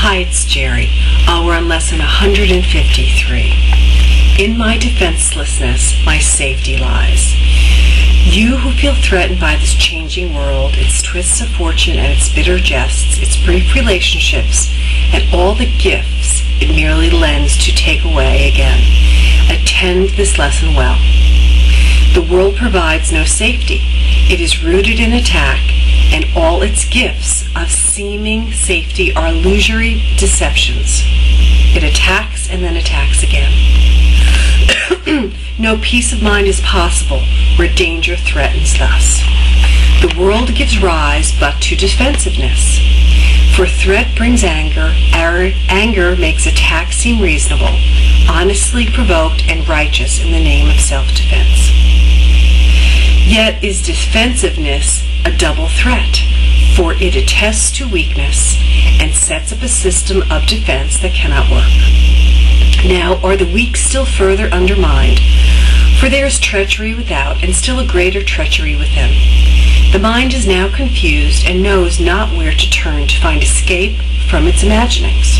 Hi, it's Jerry. We're on lesson 153. In my defenselessness, my safety lies. You who feel threatened by this changing world, its twists of fortune and its bitter jests, its brief relationships, and all the gifts it merely lends to take away again, attend this lesson well. The world provides no safety. It is rooted in attack, and all its gifts of seeming safety are illusory deceptions. It attacks and then attacks again. No peace of mind is possible where danger threatens thus. The world gives rise but to defensiveness. For threat brings anger, anger makes attack seem reasonable, honestly provoked and righteous in the name of self-defense. Yet is defensiveness a double threat, for it attests to weakness and sets up a system of defense that cannot work. Now are the weak still further undermined, for there is treachery without and still a greater treachery within. The mind is now confused and knows not where to turn to find escape from its imaginings.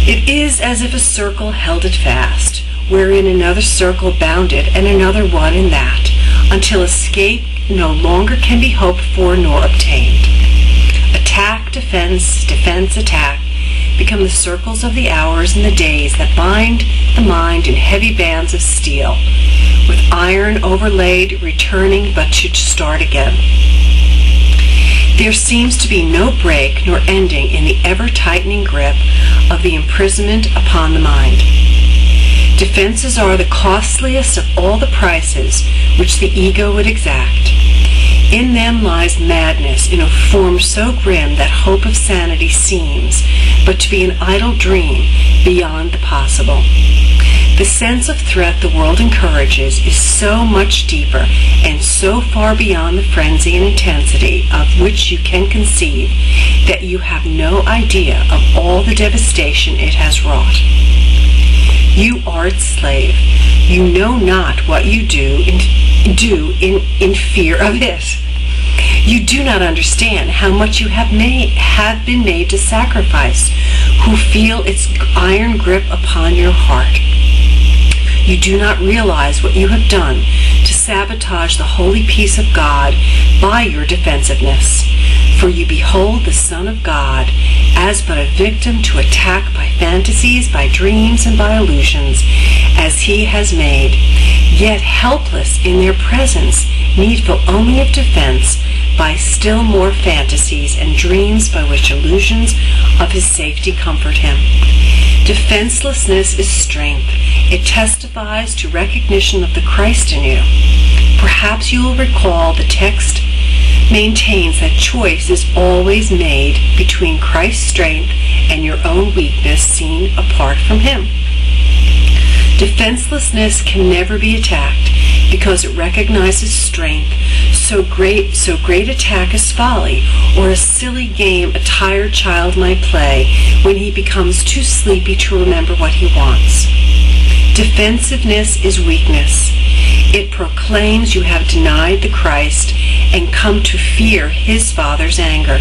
It is as if a circle held it fast, wherein another circle bounded and another one in that, until escape no longer can be hoped for nor obtained. Attack, defense, defense, attack become the circles of the hours and the days that bind the mind in heavy bands of steel, with iron overlaid, returning but to start again. There seems to be no break nor ending in the ever-tightening grip of the imprisonment upon the mind. Defenses are the costliest of all the prices which the ego would exact. In them lies madness in a form so grim that hope of sanity seems but to be an idle dream beyond the possible. The sense of threat the world encourages is so much deeper and so far beyond the frenzy and intensity of which you can conceive that you have no idea of all the devastation it has wrought. You are its slave. You know not what you do in fear of it. You do not understand how much you have been made to sacrifice, who feel its iron grip upon your heart. You do not realize what you have done to sabotage the holy peace of God by your defensiveness. For you behold the Son of God as but a victim to attack by fantasies, by dreams, and by illusions, as he has made, yet helpless in their presence, needful only of defense, by still more fantasies and dreams by which illusions of his safety comfort him. Defenselessness is strength. It testifies to recognition of the Christ in you. Perhaps you will recall the text maintains that choice is always made between Christ's strength and your own weakness seen apart from him. Defenselessness can never be attacked because it recognizes strength. So great attack is folly, or a silly game a tired child might play when he becomes too sleepy to remember what he wants. Defensiveness is weakness. It proclaims you have denied the Christ and come to fear his Father's anger.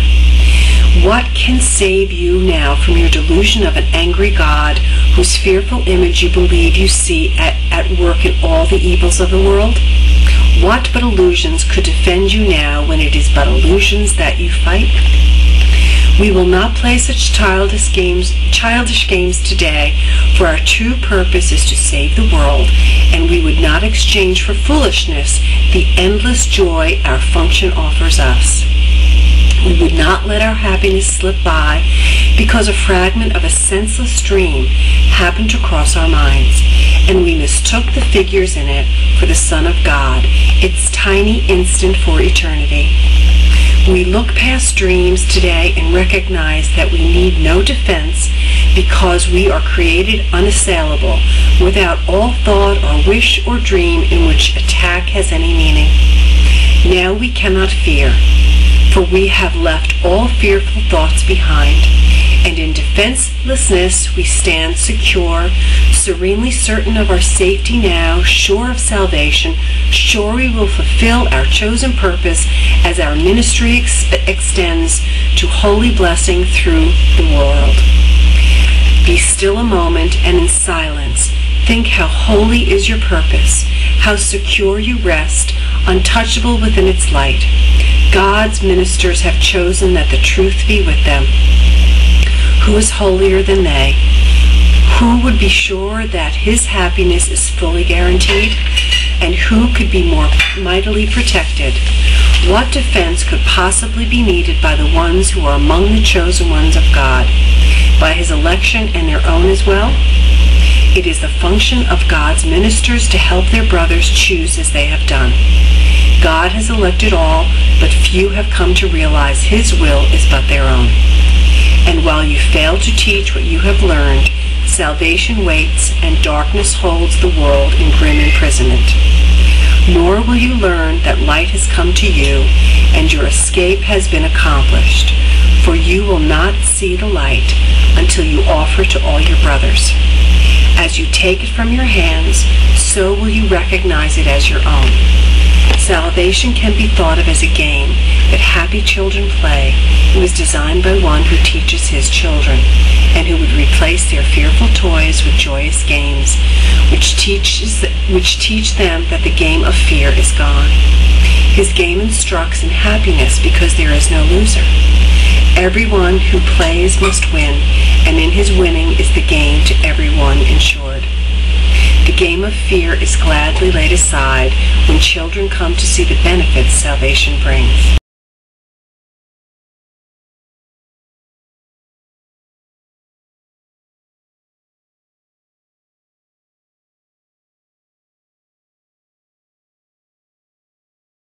What can save you now from your delusion of an angry God whose fearful image you believe you see at work in all the evils of the world? What but illusions could defend you now when it is but illusions that you fight? We will not play such childish games today, for our true purpose is to save the world, and we would not exchange for foolishness the endless joy our function offers us. We would not let our happiness slip by because a fragment of a senseless dream happened to cross our minds, and we mistook the figures in it for the Son of God, its tiny instant for eternity. We look past dreams today and recognize that we need no defense because we are created unassailable, without all thought or wish or dream in which attack has any meaning. Now we cannot fear, for we have left all fearful thoughts behind, and in defenselessness we stand secure, serenely certain of our safety now, sure of salvation, sure we will fulfill our chosen purpose as our ministry extends to holy blessing through the world. Be still a moment and in silence think how holy is your purpose, how secure you rest, untouchable within its light. God's ministers have chosen that the truth be with them. Who is holier than they? Who would be sure that his happiness is fully guaranteed? And who could be more mightily protected? What defense could possibly be needed by the ones who are among the chosen ones of God, by his election and their own as well? It is the function of God's ministers to help their brothers choose as they have done. God has elected all, but few have come to realize his will is but their own. And while you fail to teach what you have learned, salvation waits and darkness holds the world in grim imprisonment. Nor will you learn that light has come to you and your escape has been accomplished, for you will not see the light until you offer to all your brothers. As you take it from your hands, so will you recognize it as your own. Salvation can be thought of as a game that happy children play. It was designed by one who teaches his children, and who would replace their fearful toys with joyous games, which teach them that the game of fear is gone. His game instructs in happiness because there is no loser. Everyone who plays must win, and in his winning is the gain to everyone insured. The game of fear is gladly laid aside when children come to see the benefits salvation brings.